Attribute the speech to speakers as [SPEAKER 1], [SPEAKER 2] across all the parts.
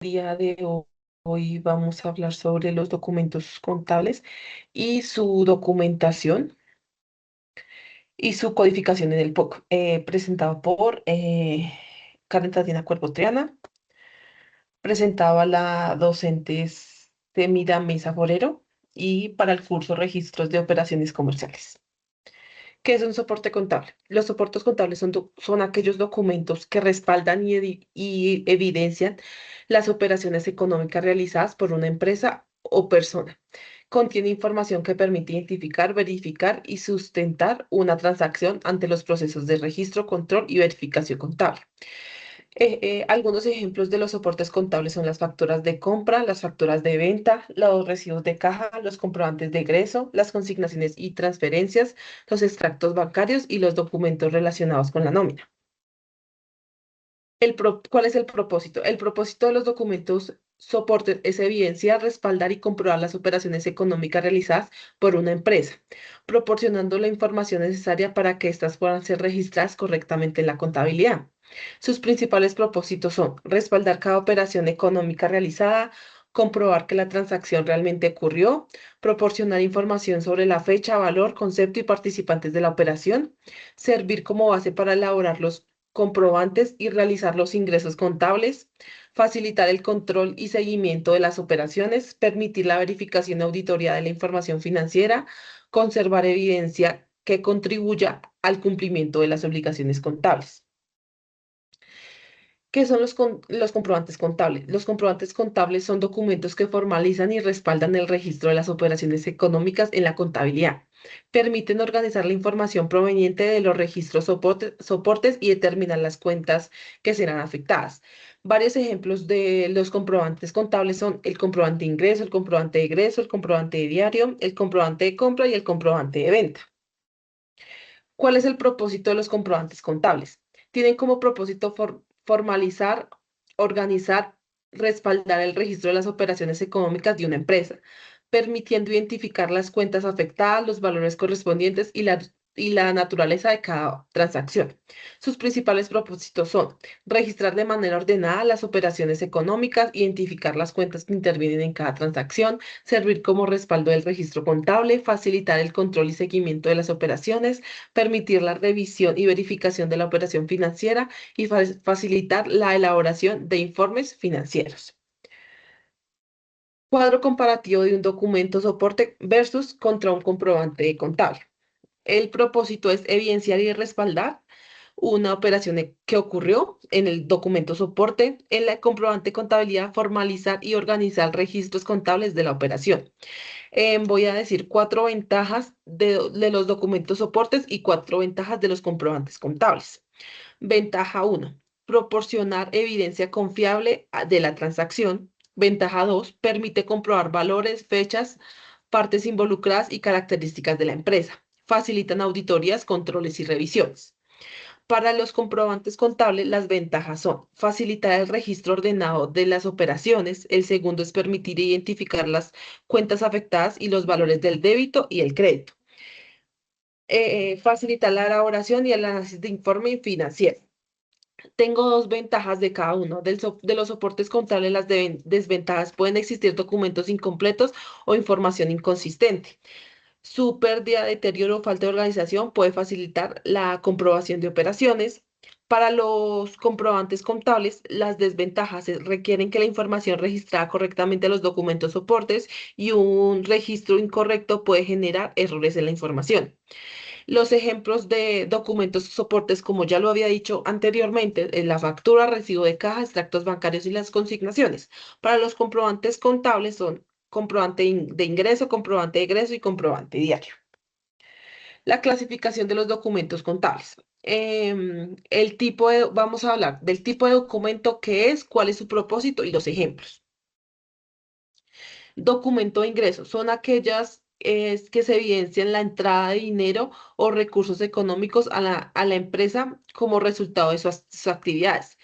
[SPEAKER 1] Día de hoy vamos a hablar sobre los documentos contables y su documentación y su codificación en el POC, presentado por Karen Tatiana Cuervo Triana, presentado a la docente Temida Mesa Forero y para el curso Registros de Operaciones Comerciales. ¿Qué es un soporte contable? Los soportes contables son aquellos documentos que respaldan y evidencian las operaciones económicas realizadas por una empresa o persona. Contiene información que permite identificar, verificar y sustentar una transacción ante los procesos de registro, control y verificación contable. Algunos ejemplos de los soportes contables son las facturas de compra, las facturas de venta, los recibos de caja, los comprobantes de egreso, las consignaciones y transferencias, los extractos bancarios y los documentos relacionados con la nómina. ¿Cuál es el propósito? El propósito de los documentos soportes es evidenciar, respaldar y comprobar las operaciones económicas realizadas por una empresa, proporcionando la información necesaria para que éstas puedan ser registradas correctamente en la contabilidad. Sus principales propósitos son respaldar cada operación económica realizada, comprobar que la transacción realmente ocurrió, proporcionar información sobre la fecha, valor, concepto y participantes de la operación, servir como base para elaborar los comprobantes y realizar los ingresos contables, facilitar el control y seguimiento de las operaciones, permitir la verificación y auditoría de la información financiera, conservar evidencia que contribuya al cumplimiento de las obligaciones contables. ¿Qué son los comprobantes contables? Los comprobantes contables son documentos que formalizan y respaldan el registro de las operaciones económicas en la contabilidad. Permiten organizar la información proveniente de los registros soportes y determinar las cuentas que serán afectadas. Varios ejemplos de los comprobantes contables son el comprobante de ingreso, el comprobante de egreso, el comprobante de diario, el comprobante de compra y el comprobante de venta. ¿Cuál es el propósito de los comprobantes contables? Tienen como propósito formalizar, organizar, respaldar el registro de las operaciones económicas de una empresa, permitiendo identificar las cuentas afectadas, los valores correspondientes y la naturaleza de cada transacción. Sus principales propósitos son registrar de manera ordenada las operaciones económicas, identificar las cuentas que intervienen en cada transacción, servir como respaldo del registro contable, facilitar el control y seguimiento de las operaciones, permitir la revisión y verificación de la operación financiera y facilitar la elaboración de informes financieros. Cuadro comparativo de un documento soporte versus contra un comprobante contable. El propósito es evidenciar y respaldar una operación que ocurrió en el documento soporte, en la comprobante contabilidad, formalizar y organizar registros contables de la operación. Voy a decir cuatro ventajas de los documentos soportes y cuatro ventajas de los comprobantes contables. Ventaja uno, proporcionar evidencia confiable de la transacción. Ventaja 2, permite comprobar valores, fechas, partes involucradas y características de la empresa. Facilitan auditorías, controles y revisiones. Para los comprobantes contables, las ventajas son facilitar el registro ordenado de las operaciones. El segundo es permitir identificar las cuentas afectadas y los valores del débito y el crédito. Facilitar la elaboración y el análisis de informe financiero. Tengo dos ventajas de cada uno. De los soportes contables, las desventajas pueden existir documentos incompletos o información inconsistente. Su pérdida, deterioro o falta de organización puede facilitar la comprobación de operaciones. Para los comprobantes contables, las desventajas requieren que la información registrada correctamente a los documentos soportes y un registro incorrecto puede generar errores en la información. Los ejemplos de documentos soportes, como ya lo había dicho anteriormente, la factura, recibo de caja, extractos bancarios y las consignaciones. Para los comprobantes contables son comprobante de ingreso, comprobante de egreso y comprobante diario. La clasificación de los documentos contables. Vamos a hablar del tipo de documento que es, cuál es su propósito y los ejemplos. Documento de ingresos son aquellas que se evidencian la entrada de dinero o recursos económicos a la empresa como resultado de sus actividades.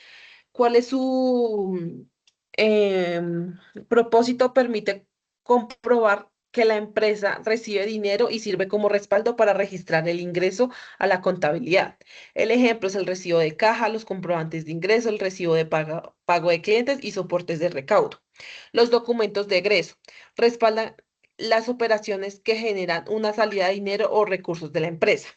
[SPEAKER 1] ¿Cuál es su propósito? Permite comprobar que la empresa recibe dinero y sirve como respaldo para registrar el ingreso a la contabilidad. El ejemplo es el recibo de caja, los comprobantes de ingreso, el recibo de pago de clientes y soportes de recaudo. Los documentos de egreso respaldan las operaciones que generan una salida de dinero o recursos de la empresa.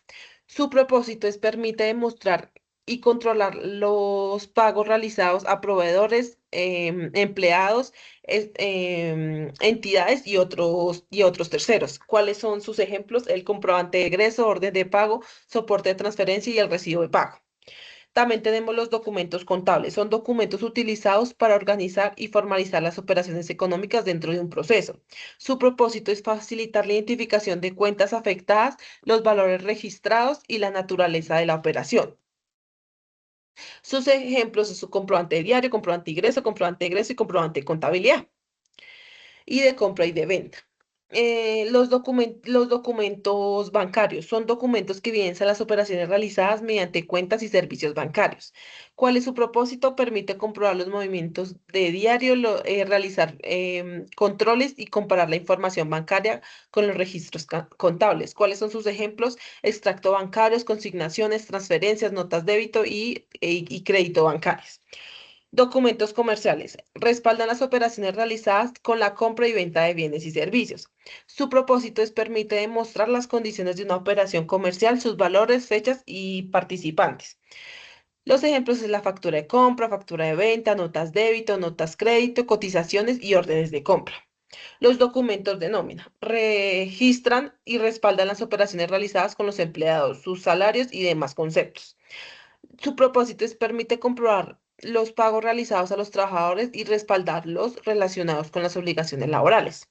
[SPEAKER 1] Su propósito es permite demostrar y controlar los pagos realizados a proveedores, empleados, entidades y otros terceros. ¿Cuáles son sus ejemplos? El comprobante de egreso, orden de pago, soporte de transferencia y el recibo de pago. También tenemos los documentos contables. Son documentos utilizados para organizar y formalizar las operaciones económicas dentro de un proceso. Su propósito es facilitar la identificación de cuentas afectadas, los valores registrados y la naturaleza de la operación. Sus ejemplos son su comprobante de diario, comprobante de ingreso y comprobante de contabilidad y de compra y de venta. Los documentos bancarios son documentos que evidencian las operaciones realizadas mediante cuentas y servicios bancarios. ¿Cuál es su propósito? Permite comprobar los movimientos de diario, realizar controles y comparar la información bancaria con los registros contables. ¿Cuáles son sus ejemplos? Extracto bancarios, consignaciones, transferencias, notas débito y crédito bancarios. Documentos comerciales. Respaldan las operaciones realizadas con la compra y venta de bienes y servicios. Su propósito es permite demostrar las condiciones de una operación comercial, sus valores, fechas y participantes. Los ejemplos es la factura de compra, factura de venta, notas débito, notas crédito, cotizaciones y órdenes de compra. Los documentos de nómina registran y respaldan las operaciones realizadas con los empleados, sus salarios y demás conceptos. Su propósito es permite comprobar los pagos realizados a los trabajadores y respaldar los relacionados con las obligaciones laborales.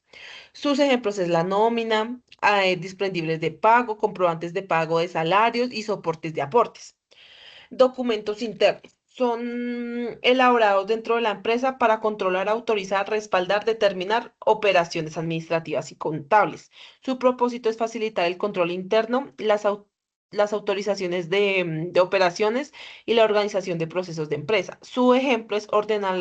[SPEAKER 1] Sus ejemplos es la nómina, desprendibles de pago, comprobantes de pago de salarios y soportes de aportes. Documentos internos. Son elaborados dentro de la empresa para controlar, autorizar, respaldar, determinar operaciones administrativas y contables. Su propósito es facilitar el control interno, las autorizaciones de operaciones y la organización de procesos de empresa. Su ejemplo es ordenar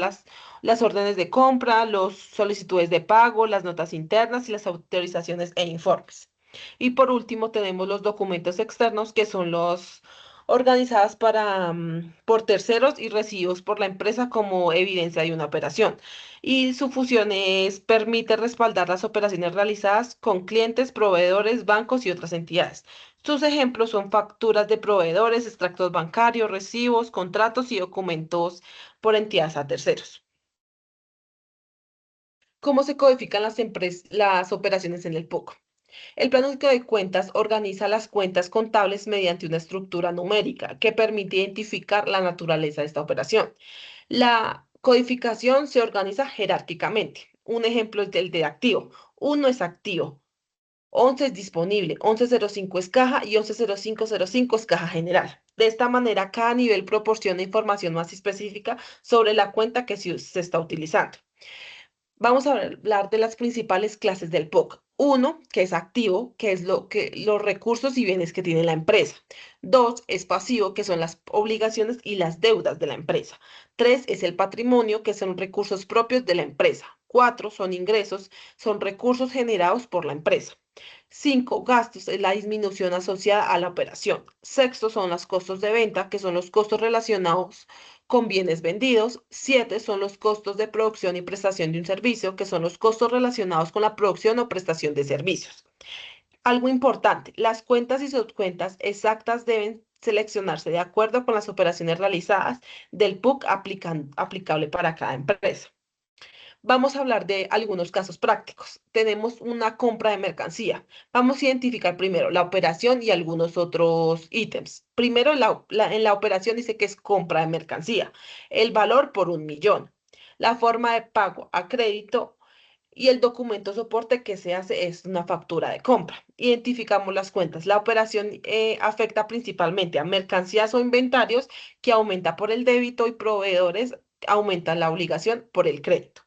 [SPEAKER 1] las órdenes de compra, las solicitudes de pago, las notas internas y las autorizaciones e informes. Y por último tenemos los documentos externos, que son los organizadas por terceros y recibidos por la empresa como evidencia de una operación. Y su función es permite respaldar las operaciones realizadas con clientes, proveedores, bancos y otras entidades. Sus ejemplos son facturas de proveedores, extractos bancarios, recibos, contratos y documentos por entidades a terceros. ¿Cómo se codifican las operaciones en el POC? El Plan Único de Cuentas organiza las cuentas contables mediante una estructura numérica que permite identificar la naturaleza de esta operación. La codificación se organiza jerárquicamente. Un ejemplo es el de activo. Uno es activo, 11 es disponible, 1105 es caja y 110505 es caja general. De esta manera, cada nivel proporciona información más específica sobre la cuenta que se está utilizando. Vamos a hablar de las principales clases del POC. Uno, que es activo, que es los recursos y bienes que tiene la empresa. Dos, es pasivo, que son las obligaciones y las deudas de la empresa. Tres, es el patrimonio, que son recursos propios de la empresa. Cuatro, son ingresos, son recursos generados por la empresa. Cinco, gastos, es la disminución asociada a la operación. Sexto, son los costos de venta, que son los costos relacionados con bienes vendidos. Siete son los costos de producción y prestación de un servicio, que son los costos relacionados con la producción o prestación de servicios. Algo importante, las cuentas y subcuentas exactas deben seleccionarse de acuerdo con las operaciones realizadas del PUC aplicable para cada empresa. Vamos a hablar de algunos casos prácticos. Tenemos una compra de mercancía. Vamos a identificar primero la operación y algunos otros ítems. Primero, en la operación dice que es compra de mercancía. El valor por 1.000.000. La forma de pago a crédito y el documento soporte que se hace es una factura de compra. Identificamos las cuentas. La operación afecta principalmente a mercancías o inventarios que aumenta por el débito y proveedores aumentan la obligación por el crédito.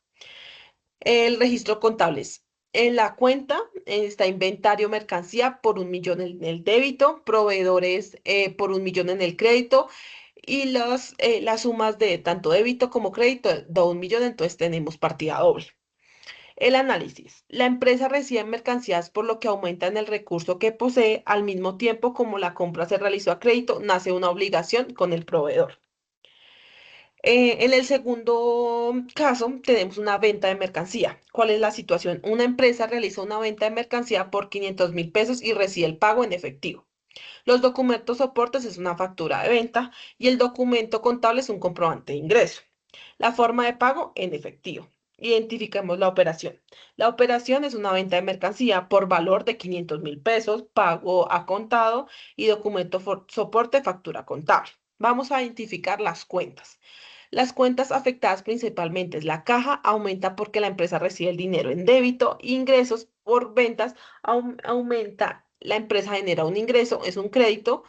[SPEAKER 1] El registro contables. En la cuenta está inventario, mercancía por 1.000.000 en el débito, proveedores por 1.000.000 en el crédito y las sumas de tanto débito como crédito da 1.000.000, entonces tenemos partida doble. El análisis. La empresa recibe mercancías por lo que aumenta en el recurso que posee. Al mismo tiempo, como la compra se realizó a crédito, nace una obligación con el proveedor. En el segundo caso, tenemos una venta de mercancía. ¿Cuál es la situación? Una empresa realiza una venta de mercancía por 500.000 pesos y recibe el pago en efectivo. Los documentos soportes es una factura de venta y el documento contable es un comprobante de ingreso. La forma de pago en efectivo. Identificamos la operación. La operación es una venta de mercancía por valor de 500.000 pesos, pago a contado y documento soporte factura contable. Vamos a identificar las cuentas. Las cuentas afectadas principalmente es la caja, aumenta porque la empresa recibe el dinero en débito, ingresos por ventas, aumenta, la empresa genera un ingreso, es un crédito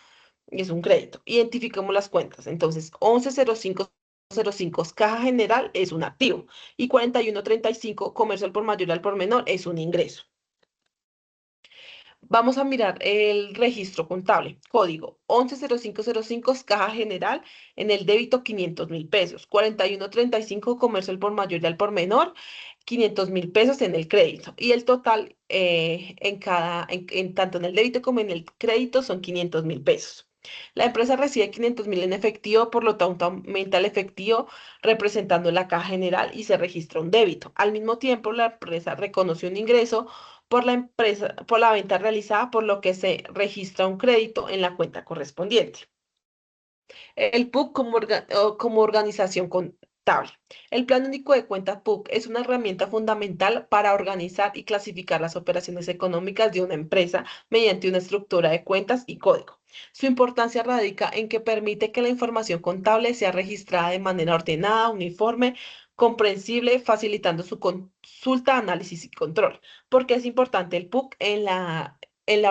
[SPEAKER 1] y es un crédito. Identificamos las cuentas. Entonces, 110505 caja general es un activo y 4135 comercio al por mayor y al por menor es un ingreso. Vamos a mirar el registro contable. Código 110505 caja general en el débito 500.000 pesos. 4135 comercio al por mayor y al por menor 500.000 pesos en el crédito. Y el total tanto en el débito como en el crédito son 500.000 pesos. La empresa recibe 500.000 en efectivo, por lo tanto aumenta el efectivo representando la caja general y se registra un débito. Al mismo tiempo, la empresa reconoce un ingreso por la empresa, por la venta realizada, por lo que se registra un crédito en la cuenta correspondiente. El PUC como organización contable. El Plan Único de Cuentas PUC es una herramienta fundamental para organizar y clasificar las operaciones económicas de una empresa mediante una estructura de cuentas y código. Su importancia radica en que permite que la información contable sea registrada de manera ordenada, uniforme, comprensible, facilitando su consulta, análisis y control. ¿Por qué es importante el PUC en la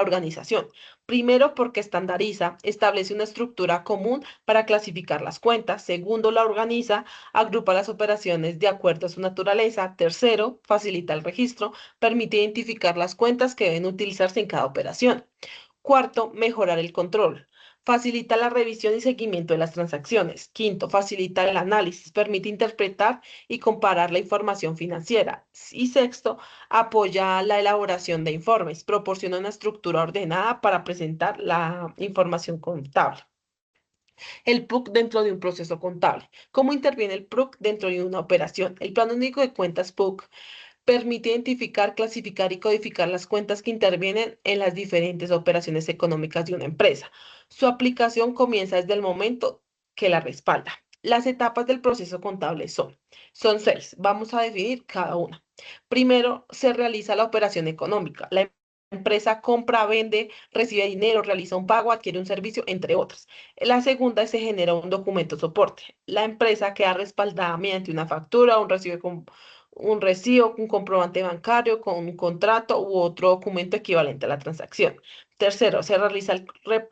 [SPEAKER 1] organización? Primero, porque estandariza, establece una estructura común para clasificar las cuentas. Segundo, la organiza, agrupa las operaciones de acuerdo a su naturaleza. Tercero, facilita el registro, permite identificar las cuentas que deben utilizarse en cada operación. Cuarto, mejorar el control. Facilita la revisión y seguimiento de las transacciones. Quinto, facilita el análisis, permite interpretar y comparar la información financiera. Y sexto, apoya la elaboración de informes, proporciona una estructura ordenada para presentar la información contable. El PUC dentro de un proceso contable. ¿Cómo interviene el PUC dentro de una operación? El Plan Único de Cuentas PUC permite identificar, clasificar y codificar las cuentas que intervienen en las diferentes operaciones económicas de una empresa. Su aplicación comienza desde el momento que la respalda. Las etapas del proceso contable son 6. Vamos a definir cada una. Primero, se realiza la operación económica. La empresa compra, vende, recibe dinero, realiza un pago, adquiere un servicio, entre otras. La segunda, se genera un documento soporte. La empresa queda respaldada mediante una factura, un recibo, un comprobante bancario, con un contrato u otro documento equivalente a la transacción. Tercero, se realiza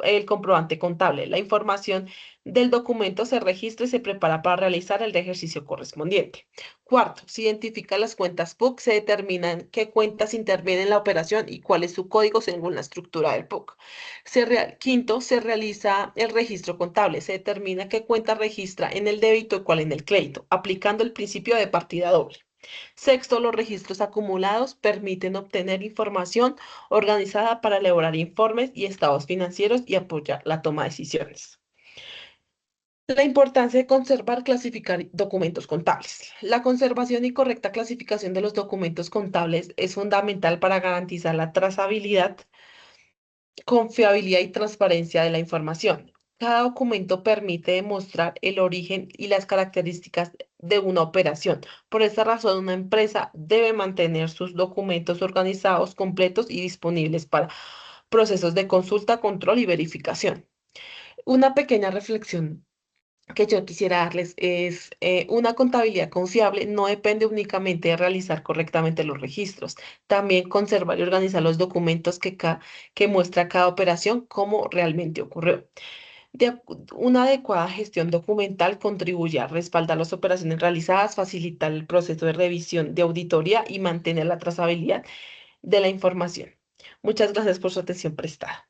[SPEAKER 1] el comprobante contable. La información del documento se registra y se prepara para realizar el ejercicio correspondiente. Cuarto, se identifican las cuentas PUC, se determinan qué cuentas intervienen en la operación y cuál es su código según la estructura del PUC. Quinto, se realiza el registro contable, se determina qué cuenta registra en el débito y cuál en el crédito, aplicando el principio de partida doble. Sexto, los registros acumulados permiten obtener información organizada para elaborar informes y estados financieros y apoyar la toma de decisiones. La importancia de conservar, clasificar documentos contables. La conservación y correcta clasificación de los documentos contables es fundamental para garantizar la trazabilidad, confiabilidad y transparencia de la información. Cada documento permite demostrar el origen y las características de una operación. Por esta razón, una empresa debe mantener sus documentos organizados, completos y disponibles para procesos de consulta, control y verificación. Una pequeña reflexión que yo quisiera darles es una contabilidad confiable no depende únicamente de realizar correctamente los registros, también conservar y organizar los documentos que muestra cada operación cómo realmente ocurrió. Una adecuada gestión documental contribuye a respaldar las operaciones realizadas, facilitar el proceso de revisión de auditoría y mantener la trazabilidad de la información. Muchas gracias por su atención prestada.